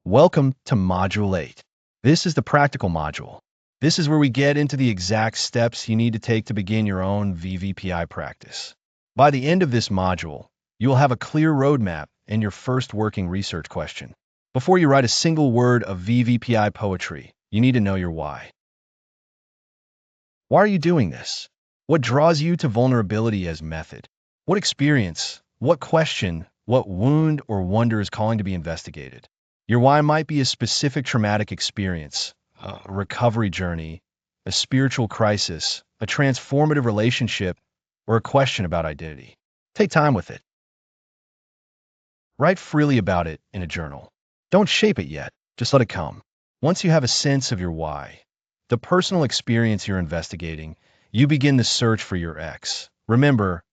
Welcome to Module 8. This is the practical module. This is where we get into the exact steps you need to take to begin your own VVPI practice. By the end of this module, you will have a clear roadmap and your first working research question. Before you write a single word of VVPI poetry, you need to know your why. Why are you doing this? What draws you to vulnerability as method? What experience, what question, what wound or wonder is calling to be investigated? Your why might be a specific traumatic experience, a recovery journey, a spiritual crisis, a transformative relationship, or a question about identity. Take time with it. Write freely about it in a journal. Don't shape it yet, just let it come. Once you have a sense of your why, the personal experience you're investigating, you begin the search for your X. Remember,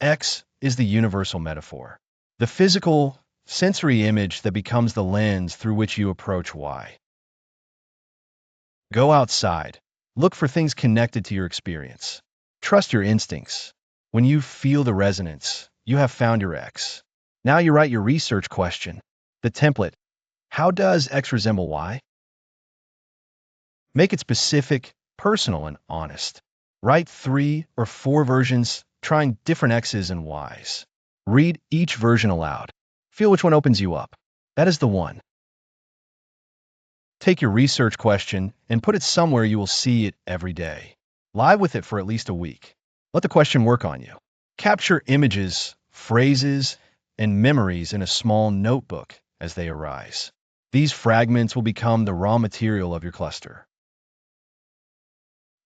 X is the universal metaphor. The physical, sensory image that becomes the lens through which you approach why. Go outside. Look for things connected to your experience. Trust your instincts. When you feel the resonance, you have found your X. Now you write your research question. The template. How does X resemble Y? Make it specific, personal, and honest. Write 3 or 4 versions, trying different X's and Y's. Read each version aloud. Feel which one opens you up. That is the one. Take your research question and put it somewhere you will see it every day. Live with it for at least a week. Let the question work on you. Capture images, phrases, and memories in a small notebook as they arise. These fragments will become the raw material of your cluster.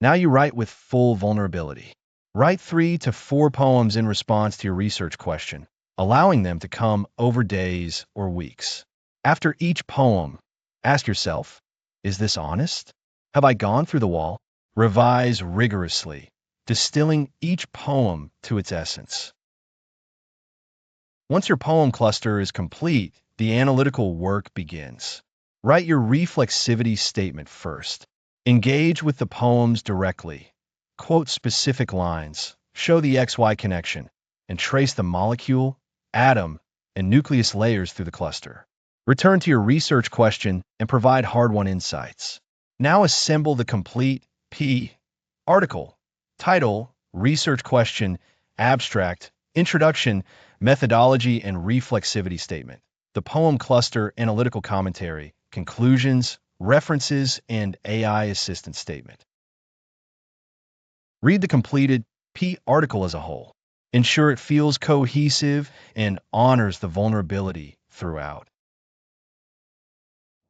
Now you write with full vulnerability. Write 3 to 4 poems in response to your research question, allowing them to come over days or weeks. After each poem, ask yourself, is this honest? Have I gone through the wall? Revise rigorously, distilling each poem to its essence. Once your poem cluster is complete, the analytical work begins. Write your reflexivity statement first. Engage with the poems directly. Quote specific lines, show the XY connection, and trace the molecule, atom, and nucleus layers through the cluster. Return to your research question and provide hard-won insights. Now assemble the complete article, title, research question, abstract, introduction, methodology, and reflexivity statement. The poem cluster, analytical commentary, conclusions, references, and AI assistance statement. Read the completed article as a whole. Ensure it feels cohesive and honors the vulnerability throughout.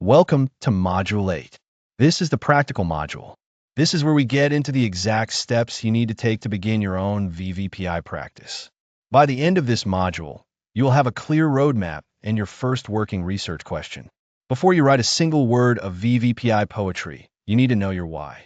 Welcome to Module 8. This is the practical module. This is where we get into the exact steps you need to take to begin your own VVPI practice. By the end of this module, you will have a clear roadmap and your first working research question. Before you write a single word of VVPI poetry, you need to know your why.